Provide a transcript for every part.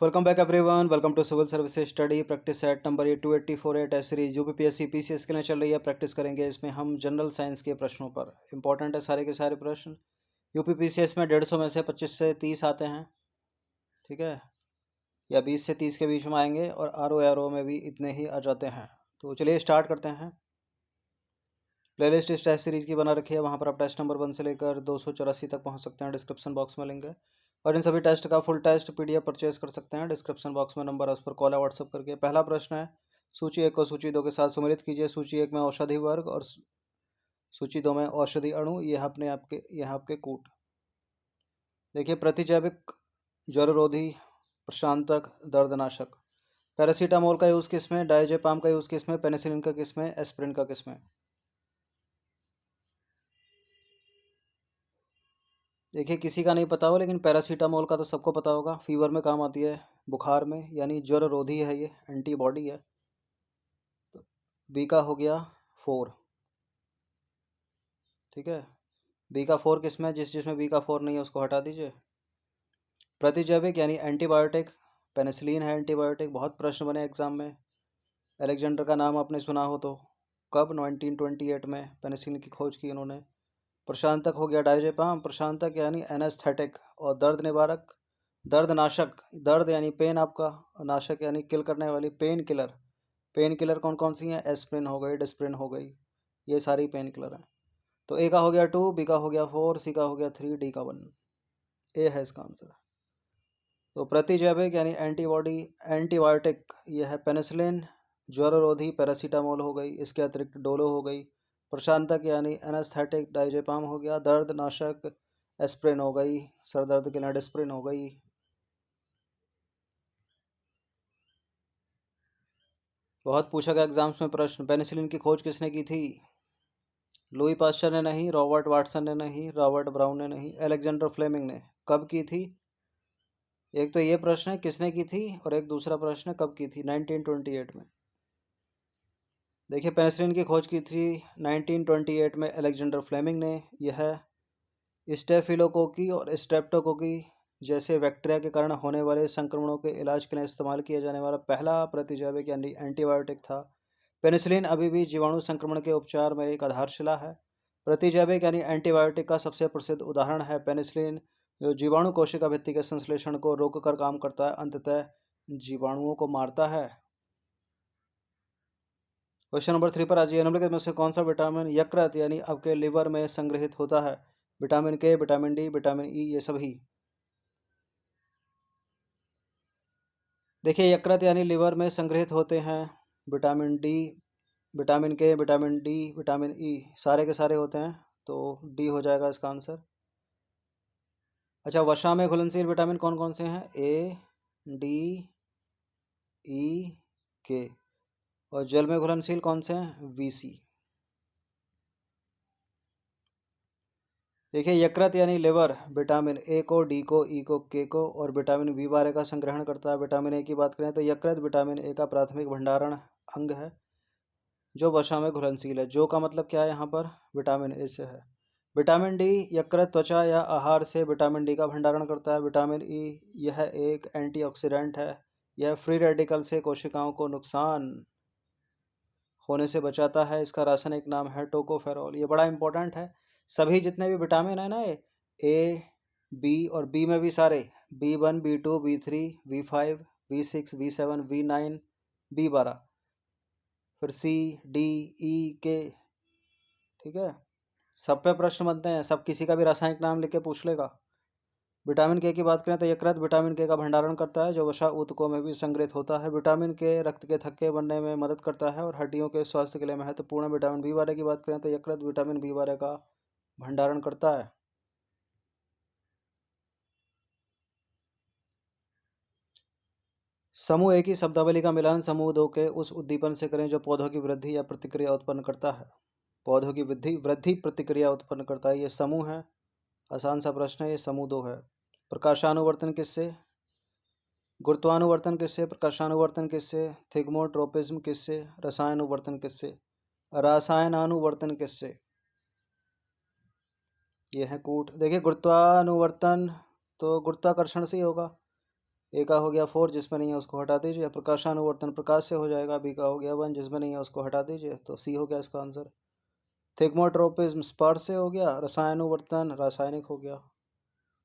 Welcome back everyone. Welcome to civil services study practice set number 8284 at series UPPSC PCS के लिए चल रही है। प्रैक्टिस करेंगे इसमें हम जनरल साइंस के प्रश्नों पर। इंपॉर्टेंट है सारे के सारे प्रश्न। यूपीपीसीएस में 150 में से 25 से 30 आते हैं, ठीक है, या 20 से 30 के बीच में आएंगे, और आर ओ में भी इतने ही आ जाते हैं। तो चलिए स्टार्ट करते हैं। प्लेलिस्ट इस टेस्ट सीरीज की बना रखी है, वहाँ पर आप टेस्ट नंबर 1 से लेकर 284 तक पहुँच सकते हैं। डिस्क्रिप्शन बॉक्स में लिंक है, और इन सभी टेस्ट का फुल टेस्ट पीडीएफ परचेज कर सकते हैं। डिस्क्रिप्शन बॉक्स में नंबर है, उस पर कॉल है व्हाट्सअप करके। पहला प्रश्न है, सूची 1 को सूची 2 के साथ सम्मिलित कीजिए। सूची 1 में औषधि वर्ग और सूची 2 में औषधि अणु। यह आपके कूट। देखिए, प्रतिजैविक, ज्वररोधी, प्रशांतक, दर्दनाशक। पैरासीटामोल का यूज़ किस में, डायजेपाम का यूज़ किस में, पेनिसिलिन का किस में, एस्प्रिन का किस में। देखिए, किसी का नहीं पता हो, लेकिन पैरासीटामोल का तो सबको पता होगा। फीवर में काम आती है, बुखार में, यानी ज्वर रोधी है, ये एंटीबॉडी है। तो बी का हो गया 4, ठीक है। बी का 4 किस में, जिसमें बी का 4 नहीं है उसको हटा दीजिए। प्रतिजैविक यानी एंटीबायोटिक, पेनिसिलिन है एंटीबायोटिक। बहुत प्रश्न बने एग्जाम में। अलेक्जेंडर का नाम आपने सुना हो तो, कब, 1928 में पेनिसिलिन की खोज की उन्होंने। प्रशांतक हो गया डायजेपाम। प्रशांतक यानी एनेस्थेटिक, और दर्द निवारक, दर्दनाशक, दर्द यानी पेन आपका, नाशक यानी किल करने वाली, पेन किलर। पेन किलर कौन कौन सी हैं, एस्प्रिन हो गई, डिस्प्रिन हो गई, ये सारी पेन किलर हैं। तो ए का हो गया 2, बी का हो गया 4, सी का हो गया 3, डी का 1। ए है इसका आंसर। तो प्रतिजैविक यानी एंटीबॉडी, एंटीबायोटिक, यह है पेनिसिलिन। ज्वररोधी पैरासीटामोल हो गई, इसके अतिरिक्त डोलो हो गई। प्रशांतक यानी एनास्थेटिक, डायजेपाम हो गया। दर्दनाशक, एस्प्रिन हो गई। सर दर्द के लिए डिस्प्रिन हो गई। बहुत पूछा गया एग्जाम्स में प्रश्न, पेनिसिलिन की खोज किसने की थी। लुई पास्चर ने नहीं, रॉबर्ट वाटसन ने नहीं, रॉबर्ट ब्राउन ने नहीं, अलेक्जेंडर फ्लेमिंग ने। कब की थी। एक तो ये प्रश्न है किसने की थी, और एक दूसरा प्रश्न है कब की थी, 1928 में। देखिए, पेनिसिलिन की खोज की थी 1928 में अलेक्जेंडर फ्लेमिंग ने। यह स्टेफिलोकोकी और स्ट्रेप्टोकोकी जैसे बैक्टीरिया के कारण होने वाले संक्रमणों के इलाज के लिए इस्तेमाल किया जाने वाला पहला प्रतिजैविक यानी एंटीबायोटिक था। पेनिसिलिन अभी भी जीवाणु संक्रमण के उपचार में एक आधारशिला है। प्रतिजैविक यानी एंटीबायोटिक का सबसे प्रसिद्ध उदाहरण है पेनिसिलिन, जो जीवाणु कोशिका भित्ति के संश्लेषण को रोककर काम करता है, अंततः जीवाणुओं को मारता है। क्वेश्चन नंबर 3 पर आ जाइए। निम्नलिखित में से कौन सा विटामिन यकृत यानी आपके लिवर में संग्रहित होता है। विटामिन के, विटामिन डी, विटामिन ई, ये सभी। देखिए, यकृत यानी लिवर में संग्रहित होते हैं विटामिन डी, विटामिन के, विटामिन डी, विटामिन ई, सारे के सारे होते हैं। तो डी हो जाएगा इसका आंसर। अच्छा, वसा में घुलनशील विटामिन कौन कौन से हैं, ए, डी, ई, के। और जल में घुलनशील कौन से हैं, वी, सी। देखिए, यकृत यानी लिवर विटामिन ए को, डी को, ई को, के को और विटामिन बी 12 का संग्रहण करता है। विटामिन ए की बात करें तो यकृत विटामिन ए का प्राथमिक भंडारण अंग है, जो वसा में घुलनशील है। जो का मतलब क्या है यहाँ पर, विटामिन ए से है। विटामिन डी, यकृत, त्वचा या आहार से विटामिन डी का भंडारण करता है। विटामिन ई, यह एक एंटीऑक्सीडेंट है। यह फ्री रेडिकल से कोशिकाओं को नुकसान होने से बचाता है। इसका रासायनिक नाम है टोकोफेरॉल। ये बड़ा इंपॉर्टेंट है। सभी जितने भी विटामिन है ना, ए, बी और बी में भी सारे, B1, B2, B3, B5, B6, B7, B9, B12, फिर सी, डी, ई, के, ठीक है। सब पे प्रश्न बनते हैं, सब किसी का भी रासायनिक नाम लिख के पूछ लेगा। विटामिन के की बात करें तो यकृत विटामिन के का भंडारण करता है, जो वसा ऊतकों में भी संग्रहित होता है। विटामिन के रक्त के थक्के बनने में मदद करता है और हड्डियों के स्वास्थ्य के लिए महत्वपूर्ण। विटामिन बी 12 की बात करें तो यकृत विटामिन बी 12 का भंडारण करता है। समूह ए की शब्दावली का मिलान समूह 2 के उस उद्दीपन से करें जो पौधों की वृद्धि या प्रतिक्रिया उत्पन्न करता है। पौधों की वृद्धि वृद्धि प्रतिक्रिया उत्पन्न करता है, ये समूह है। आसान सा प्रश्न है, ये समूह 2 है। प्रकाशानुवर्तन किससे, गुरुत्वानुवर्तन किससे, प्रकाशानुवर्तन किससे, थिग्मोट्रोपिज्म किससे, रसायनुवर्तन किससे, रासायनानुवर्तन किससे। ये है कूट। देखिए, गुरुत्वानुवर्तन तो गुरुत्वाकर्षण से ही होगा, ए का हो गया 4, जिसमें नहीं है उसको हटा दीजिए। प्रकाशानुवर्तन प्रकाश से हो जाएगा। बी का हो गया 1, जिसमें नहीं है उसको हटा दीजिए। तो सी हो गया इसका आंसर। थिग्मोट्रोपिज्म स्पर्श से हो गया। रसायनुवर्तन रासायनिक हो गया।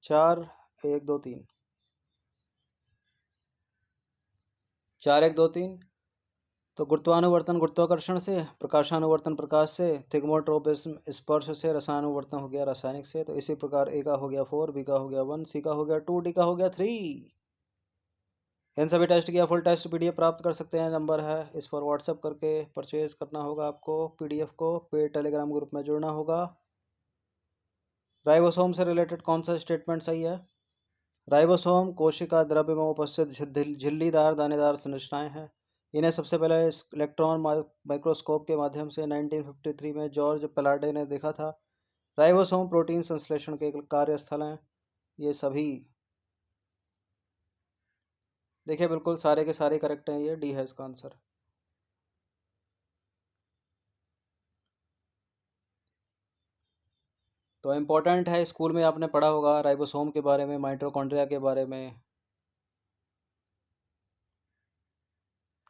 4 1 2 3। 4 1 2 3। तो गुरुत्वानुवर्तन गुरुत्वाकर्षण से, प्रकाशानुवर्तन प्रकाश से, थिग्मोट्रोपिज्म स्पर्श से, रसायनुवर्तन हो गया रासायनिक से। तो इसी प्रकार ए का हो गया 4, बी का हो गया 1, सी का हो गया 2, डी का हो गया 3। इन सभी टेस्ट किया फुल टेस्ट पीडीएफ प्राप्त कर सकते हैं। नंबर है इस पर व्हाट्सएप करके परचेज करना होगा आपको पीडीएफ को। पेड टेलीग्राम ग्रुप में जुड़ना होगा। राइबोसोम से रिलेटेड कौन सा स्टेटमेंट सही है? राइबोसोम कोशिका द्रव्य में उपस्थित झिल्लीदार दानेदार संरचनाएं हैं। इन्हें सबसे पहले इलेक्ट्रॉन माइक्रोस्कोप के माध्यम से 1953 में जॉर्ज पेलाडे ने देखा था। राइबोसोम प्रोटीन संश्लेषण के कार्यस्थल हैं। ये सभी देखिए बिल्कुल सारे के सारे करेक्ट हैं। ये डी है इसका आंसर। तो इम्पोर्टेंट है, स्कूल में आपने पढ़ा होगा राइबोसोम के बारे में, माइटोकॉन्ड्रिया के बारे में,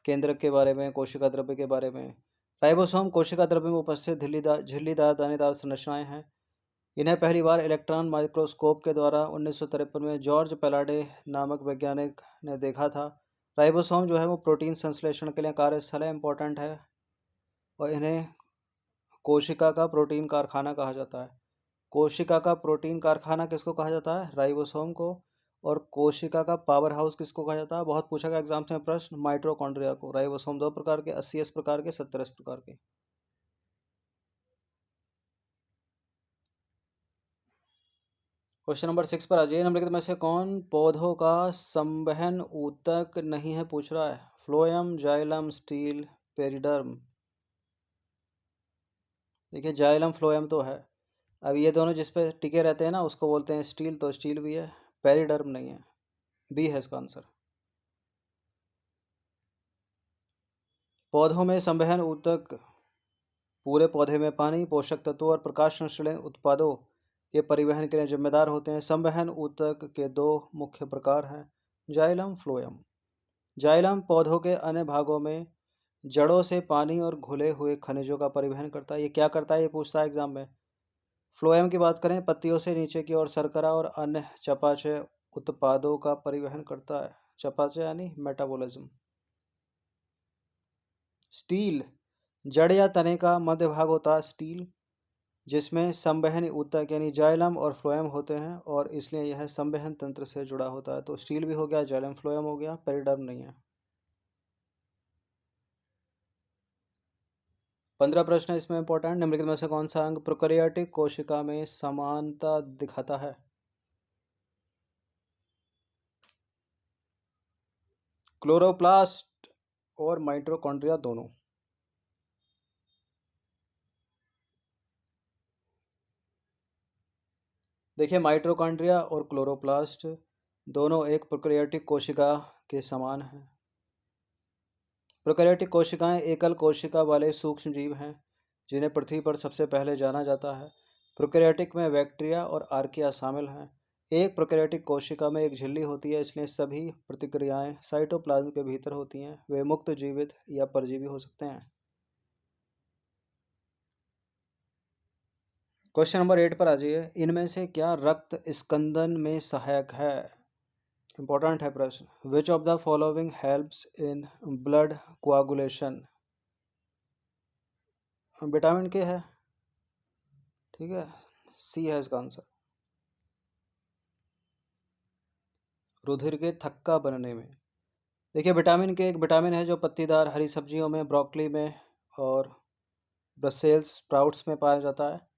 केंद्रक के बारे में, कोशिका द्रव्य के बारे में। राइबोसोम कोशिका द्रव्य में उपस्थित झिल्लीदार दानेदार संरचनाएं हैं। इन्हें पहली बार इलेक्ट्रॉन माइक्रोस्कोप के द्वारा 1953 में जॉर्ज पेलाडे नामक वैज्ञानिक ने देखा था। राइबोसोम जो है वो प्रोटीन संश्लेषण के लिए कार्यस्थल है, इंपॉर्टेंट है। और इन्हें कोशिका का प्रोटीन कारखाना कहा जाता है। कोशिका का प्रोटीन कारखाना किसको कहा जाता है? राइबोसोम को। और कोशिका का पावर हाउस किसको कहा जाता है? बहुत पूछा गया एग्जाम में प्रश्न, माइटोकॉन्ड्रिया को। राइबोसोम 2 प्रकार के, 80s प्रकार के, 70s प्रकार के। क्वेश्चन नंबर 6 पर आ जाइए। निम्नलिखित में से कौन पौधों का संवहन ऊतक नहीं है, पूछ रहा है। Phloem, xylem, steel, periderm. देखिए जाइलम फ्लोएम तो है। अब ये दोनों जिस पे टिके रहते हैं ना उसको बोलते हैं स्टील, तो स्टील भी है। पेरिडर्म नहीं है। बी है इसका आंसर। पौधों में संवहन ऊतक पूरे पौधे में पानी, पोषक तत्वों और प्रकाश संश्लेषण उत्पादों के परिवहन के लिए जिम्मेदार होते हैं। संवहन ऊतक के 2 मुख्य प्रकार हैं, जाइलम, फ्लोएम। जाइलम पौधों के अन्य भागों में जड़ों से पानी और घुले हुए खनिजों का परिवहन करता है। ये क्या करता है, ये पूछता है एग्जाम में। फ्लोएम की बात करें, पत्तियों से नीचे की ओर शर्करा और अन्य चयापचय उत्पादों का परिवहन करता है। चयापचय यानी मेटाबॉलिज्म। स्टील जड़ या तने का मध्य भाग होता है स्टील, जिसमें संवहनी ऊतक यानी जाइलम और फ्लोएम होते हैं, और इसलिए यह संवहन तंत्र से जुड़ा होता है। तो स्टील भी हो गया, जाइलम फ्लोएम हो गया, पेरिडर्म नहीं है। 15 प्रश्न इसमें इंपॉर्टेंट। निम्नलिखित में से कौन सा अंग प्रोकैरियोटिक कोशिका में समानता दिखाता है? क्लोरोप्लास्ट और माइटोकॉन्ड्रिया दोनों। देखिए माइटोकॉन्ड्रिया और क्लोरोप्लास्ट दोनों एक प्रोकैरियोटिक कोशिका के समान हैं। प्रोकैरियोटिक कोशिकाएं एकल कोशिका वाले सूक्ष्म जीव हैं जिन्हें पृथ्वी पर सबसे पहले जाना जाता है। प्रोकैरियोटिक में बैक्टीरिया और आर्किया शामिल हैं। एक प्रोकैरियोटिक कोशिका में एक झिल्ली होती है, इसलिए सभी प्रतिक्रियाएं साइटोप्लाज्म के भीतर होती हैं। वे मुक्त जीवित या परजीवी हो सकते हैं। क्वेश्चन नंबर 8 पर आ जाइए। इनमें से क्या रक्त स्कंदन में सहायक है? इंपॉर्टेंट है प्रश्न। Which of the following helps in blood coagulation? Vitamin के है, ठीक है, सी है इसका आंसर। रुधिर के थक्का बनने में। देखिए विटामिन के एक विटामिन है जो पत्तीदार हरी सब्जियों में, ब्रोकली में और ब्रसेल्स स्प्राउट्स में पाया जाता है।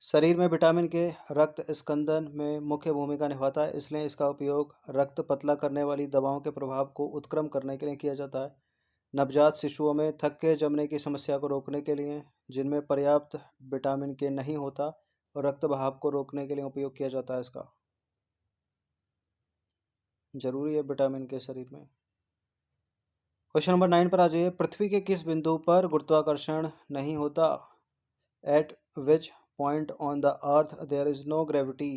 शरीर में विटामिन के रक्त स्कंदन में मुख्य भूमिका निभाता है, इसलिए इसका उपयोग रक्त पतला करने वाली दवाओं के प्रभाव को उत्क्रम करने के लिए किया जाता है। नवजात शिशुओं में थक्के जमने की समस्या को रोकने के लिए, जिनमें पर्याप्त विटामिन के नहीं होता, और रक्त बहाव को रोकने के लिए उपयोग किया जाता है। इसका जरूरी है विटामिन के शरीर में। क्वेश्चन नंबर 9 पर आ जाइए। पृथ्वी के किस बिंदु पर गुरुत्वाकर्षण नहीं होता? At which point on the earth there is no gravity?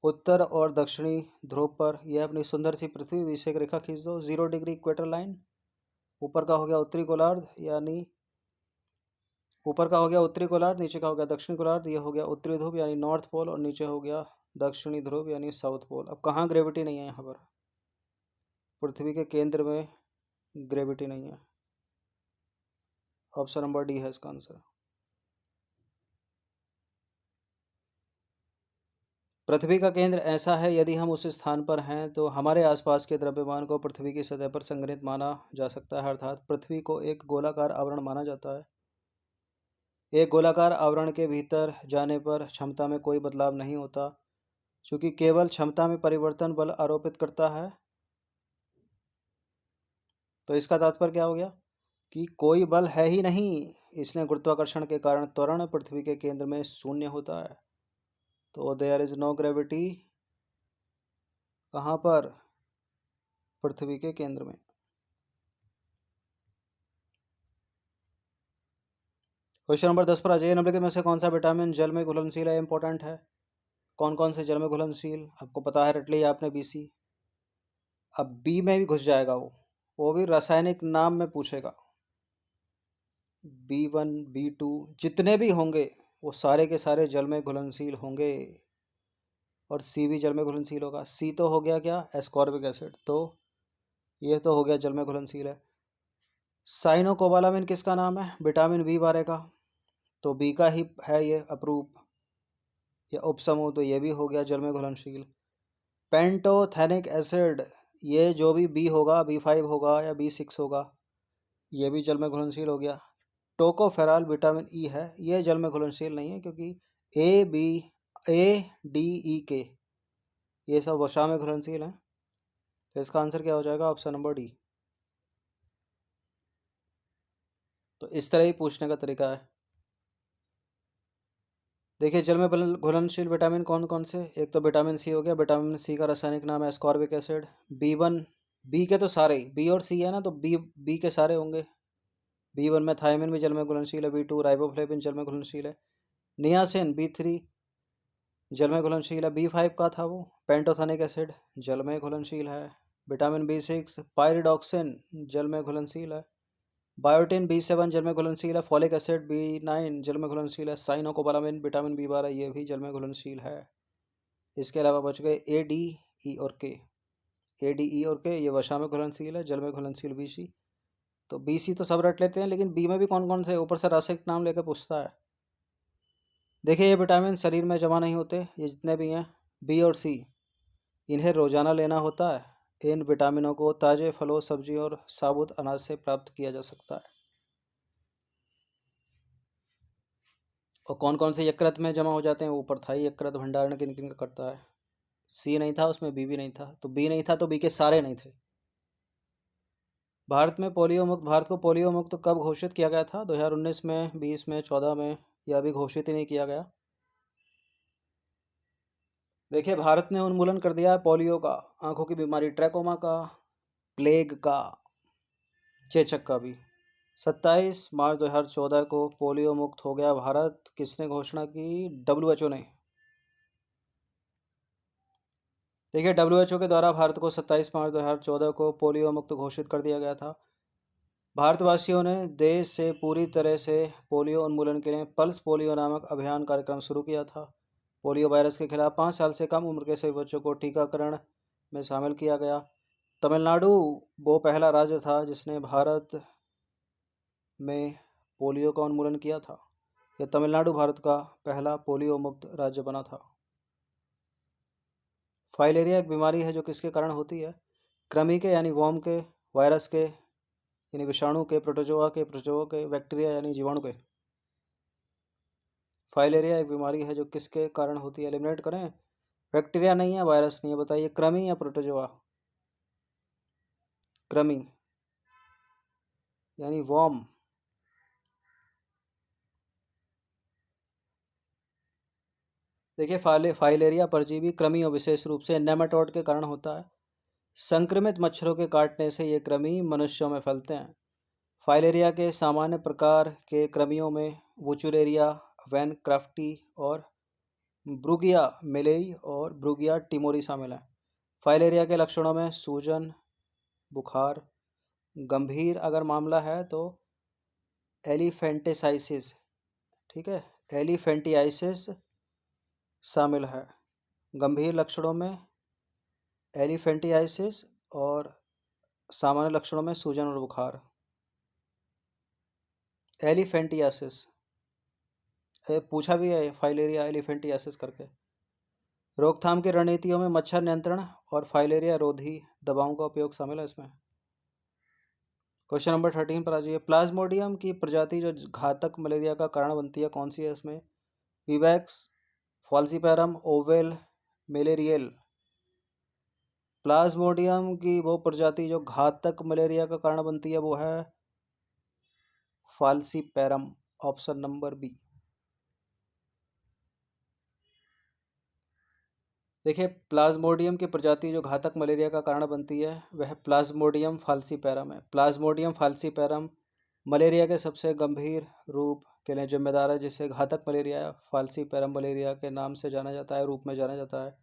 उत्तर और दक्षिणी ध्रुव पर यह अपनी सुंदर सी पृथ्वी बीच से एक रेखा खींच दो 0 डिग्री इक्वेटर लाइन। ऊपर का हो गया उत्तरी गोलार्ध, यानी ऊपर का हो गया उत्तरी गोलार्ध, नीचे का हो गया दक्षिणी गोलार्ध। ये हो गया उत्तरी ध्रुव यानी नॉर्थ पोल, और नीचे हो गया दक्षिणी ध्रुव यानी साउथ पोल। अब कहाँ ग्रेविटी नहीं है यहाँ पर? पृथ्वी के केंद्र में ग्रेविटी नहीं है। ऑप्शन नंबर डी है इसका आंसर। पृथ्वी का केंद्र ऐसा है, यदि हम उस स्थान पर हैं तो हमारे आसपास के द्रव्यमान को पृथ्वी की सतह पर संग्रहित माना जा सकता है, अर्थात पृथ्वी को एक गोलाकार आवरण माना जाता है। एक गोलाकार आवरण के भीतर जाने पर क्षमता में कोई बदलाव नहीं होता, क्योंकि केवल क्षमता में परिवर्तन बल आरोपित करता है। तो इसका तात्पर्य क्या हो गया कि कोई बल है ही नहीं, इसलिए गुरुत्वाकर्षण के कारण त्वरण पृथ्वी के केंद्र में शून्य होता है। तो देयर इज नो ग्रेविटी कहाँ पर? पृथ्वी के केंद्र में। क्वेश्चन नंबर 10 पर आ जाइए। निम्नलिखित में से कौन सा विटामिन जल में घुलनशील है? इंपॉर्टेंट है। कौन कौन से जल में घुलनशील? आपको पता है, रट लिया आपने बीसी। अब बी में भी घुस जाएगा वो भी रासायनिक नाम में पूछेगा। B1 B2 जितने भी होंगे वो सारे के सारे जल में घुलनशील होंगे, और सी भी जल में घुलनशील होगा। सी तो हो गया क्या? Ascorbic acid. तो ये तो हो गया जल में घुलनशील है। साइनोकोबालामिन किसका नाम है? विटामिन B12 का। तो बी का ही है ये अपरूप या उपसमूह, तो ये भी हो गया जल में घुलनशील। पेंटोथेनिक एसिड, ये जो भी बी होगा, B5 होगा या B6 होगा, ये भी जल में घुलनशील हो गया। टोकोफेरॉल विटामिन ई है, ये जल में घुलनशील नहीं है, क्योंकि A D E K ये सब वसा में घुलनशील हैं। तो इसका आंसर क्या हो जाएगा? Option number D. तो इस तरह ही पूछने का तरीका है। देखिए, जल में घुलनशील विटामिन कौन कौन से? एक तो विटामिन सी हो गया। विटामिन सी का रासायनिक नाम है एस्कॉर्बिक एसिड। B1, बी के तो सारे, बी और सी है ना, तो बी के सारे होंगे। B1 में थायमिन भी जल में घुलनशील है। B2 राइबोफ्लेविन जल में घुलनशील है। नियासिन B3 जल में घुलनशील है। B5 का था वो पेंटोथेनिक एसिड, जल में घुलनशील है। विटामिन B6 पायरिडॉक्सिन जल में घुलनशील है। बायोटिन B7 जल में घुलनशील है। फॉलिक एसिड B9 जल में घुलनशील है। साइनोकोबालामिन विटामिन B12 ये भी जल में घुलनशील है। इसके अलावा बच गए A D E और K। A D E और K ये वसा में घुलनशील है, जल में घुलनशील BC। तो BC तो सब रट लेते हैं, लेकिन बी में भी कौन कौन से ऊपर से रासायनिक नाम लेकर पूछता है। देखिए, ये विटामिन शरीर में जमा नहीं होते, ये जितने भी हैं बी और सी, इन्हें रोजाना लेना होता है। इन विटामिनों को ताजे फलों, सब्जी और साबुत अनाज से प्राप्त किया जा सकता है। और कौन कौन से यकृत में जमा हो जाते हैं? ऊपर था ही, यकृत भंडारण किन किन का करता है। सी नहीं था उसमें, बी भी नहीं था, तो बी नहीं था तो बी के सारे नहीं थे। भारत को पोलियो मुक्त कब घोषित किया गया था? 2019 में, 20 में, 14 में, या अभी घोषित ही नहीं किया गया? देखिए, भारत ने उन्मूलन कर दिया है पोलियो का, आंखों की बीमारी ट्रैकोमा का, प्लेग का, चेचक का भी। 27 मार्च 2014 को पोलियो मुक्त हो गया भारत। किसने घोषणा की? WHO ने। देखिए, WHO के द्वारा भारत को 27 मार्च 2014 को पोलियो मुक्त घोषित कर दिया गया था। भारतवासियों ने देश से पूरी तरह से पोलियो उन्मूलन के लिए पल्स पोलियो नामक अभियान कार्यक्रम शुरू किया था। पोलियो वायरस के खिलाफ 5 साल से कम उम्र के सभी बच्चों को टीकाकरण में शामिल किया गया। तमिलनाडु वो पहला राज्य था जिसने भारत में पोलियो का उन्मूलन किया था। यह तमिलनाडु भारत का पहला पोलियो मुक्त राज्य बना था। फाइलेरिया एक बीमारी है जो किसके कारण होती है? कृमि के यानी वर्म के, वायरस के यानी विषाणु के, प्रोटोजोआ के, बैक्टीरिया यानी जीवाणु के। फाइलेरिया एक बीमारी है जो किसके कारण होती है? एलिमिनेट करें। बैक्टीरिया नहीं है, वायरस नहीं है, बताइए कृमि या प्रोटोजोआ? कृमि यानी वर्म। देखिए, फाइलेरिया परजीवी कृमि और विशेष रूप से नेमाटोड के कारण होता है। संक्रमित मच्छरों के काटने से ये कृमि मनुष्यों में फैलते हैं। फाइलेरिया के सामान्य प्रकार के कृमियों में वुचुरेरिया, वैन क्राफ्टी और ब्रूगिया मेलेई और ब्रूगिया टिमोरी शामिल हैं। फाइलेरिया के लक्षणों में सूजन, बुखार, गंभीर अगर मामला है तो एलिफेंटिसाइसिस, ठीक है, एलिफेंटियाइसिस शामिल है। गंभीर लक्षणों में एलिफेंटियाइसिस और सामान्य लक्षणों में सूजन और बुखार। एलिफेंटियासिस पूछा भी है, फाइलेरिया एलिफेंटियासिस करके। रोकथाम की रणनीतियों में मच्छर नियंत्रण और फाइलेरिया रोधी दवाओं का उपयोग शामिल है इसमें। क्वेश्चन नंबर 13 पर आ जाइए। प्लाज्मोडियम की प्रजाति जो घातक मलेरिया का कारण बनती है कौन सी है इसमें? Vivax, falciparum, ovale, malarial. Plasmodium की वो प्रजाति जो घातक मलेरिया का कारण बनती है वो है फॉल्सीपैरम, ऑप्शन नंबर बी। देखिए, प्लाज्मोडियम की प्रजाति जो घातक मलेरिया का कारण बनती है वह प्लाज्मोडियम फाल्सीपैरम है। प्लाज्मोडियम फाल्सीपैरम मलेरिया के सबसे गंभीर रूप के लिए जिम्मेदार है, जिसे घातक मलेरिया फाल्सीपैरम मलेरिया के नाम से जाना जाता है, रूप में जाना जाता है।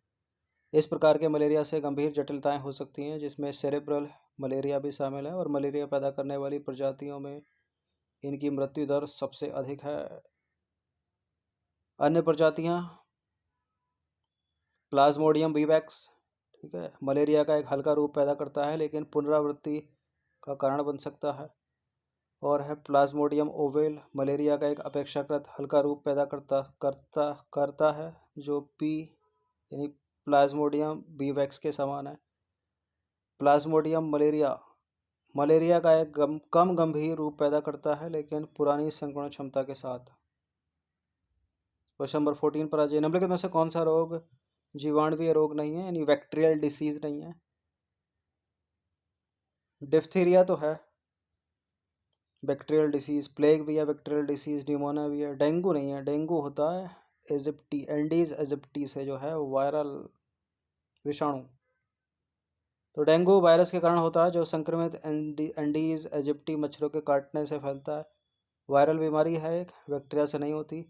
इस प्रकार के मलेरिया से गंभीर जटिलताएं हो सकती हैं, जिसमें सेरेब्रल मलेरिया भी शामिल है, और मलेरिया पैदा करने वाली प्रजातियों में इनकी मृत्यु दर सबसे अधिक है। अन्य प्रजातियां प्लाज्मोडियम विवैक्स, ठीक है, मलेरिया का एक हल्का रूप पैदा करता है लेकिन पुनरावृत्ति का कारण बन सकता है। और है प्लाज्मोडियम ओवेल, मलेरिया का एक अपेक्षाकृत हल्का रूप पैदा करता करता करता है जो पी यानी प्लाज्मोडियम विवैक्स के समान है। प्लाज्मोडियम मलेरिया मलेरिया का एक कम गंभीर रूप पैदा करता है लेकिन पुरानी संक्रमण क्षमता के साथ। क्वेश्चन नंबर 14 पर आ जाइए। निम्नलिखित में से कौन सा रोग जीवाणुवीय रोग नहीं है, यानी बैक्टीरियल डिसीज नहीं है? डिफ्थीरिया तो है बैक्टीरियल डिसीज, प्लेग भी है बैक्टीरियल डिसीज, न्यूमोनिया भी है। डेंगू नहीं है, डेंगू होता है एजिप्टी, एंडीज एजिप्टी से जो है वायरल विषाणु। तो डेंगू वायरस के कारण होता है जो संक्रमित एंडीज एजिप्टी मच्छरों के काटने से फैलता है। वायरल बीमारी है, एक बैक्टीरिया से नहीं होती।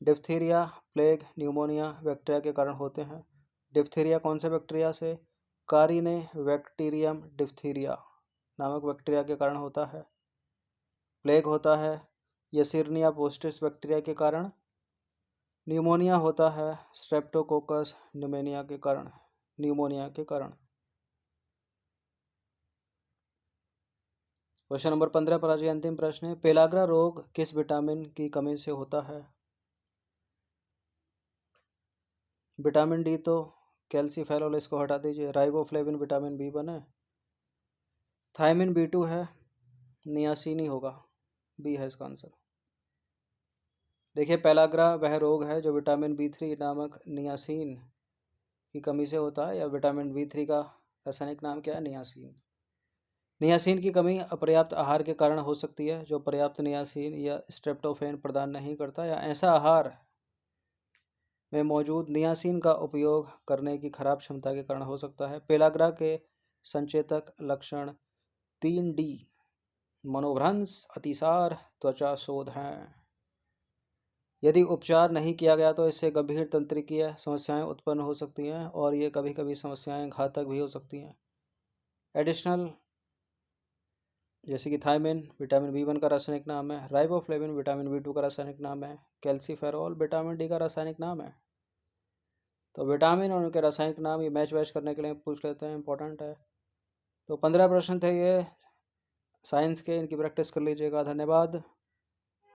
डिप्थीरिया, प्लेग, न्यूमोनिया बैक्टीरिया के कारण होते हैं। डिप्थीरिया कौन से बैक्टीरिया से? कारिने बैक्टीरियम डिप्थीरिया नामक बैक्टीरिया के कारण होता है। प्लेग होता है यसिरनिया पोस्टिस बैक्टीरिया के कारण। न्यूमोनिया होता है स्ट्रेप्टोकोकस न्यूमोनिया के कारण, न्यूमोनिया के कारण। क्वेश्चन नंबर 15 पर आज अंतिम प्रश्न है। पेलाग्रा रोग किस विटामिन की कमी से होता है? विटामिन डी तो कैल्सीफेरॉल, इसको हटा दीजिए। राइबोफ्लेविन विटामिन बी1 है। थायमिन बी2 है। नियासिन ही होगा, बी है इसका आंसर। देखिए, पेलाग्रा वह रोग है जो विटामिन बी3 नामक नियासिन की कमी से होता है, या विटामिन बी3 का रासायनिक नाम क्या है? नियासिन। नियासिन की कमी अपर्याप्त आहार के कारण हो सकती है, जो पर्याप्त नियासिन या स्ट्रेप्टोफेन प्रदान नहीं करता, या ऐसा आहार में मौजूद नियासिन का उपयोग करने की खराब क्षमता के कारण हो सकता है। पेलाग्रा के संचेतक लक्षण 3D मनोभ्रंश, अतिसार, त्वचा शोथ हैं। यदि उपचार नहीं किया गया तो इससे गंभीर तंत्रिकीय समस्याएं उत्पन्न हो सकती हैं, और ये कभी कभी समस्याएं घातक भी हो सकती हैं। एडिशनल जैसे कि थायमिन विटामिन बी1 का रासायनिक नाम है, राइबोफ्लेविन विटामिन बी2 का रासायनिक नाम है, कैल्सीफेरॉल विटामिन डी का रासायनिक नाम है। तो विटामिन और उनके रासायनिक नाम ये मैच वैच करने के लिए पूछ लेते हैं, इंपॉर्टेंट है। तो 15 प्रश्न थे ये साइंस के, इनकी प्रैक्टिस कर लीजिएगा। धन्यवाद।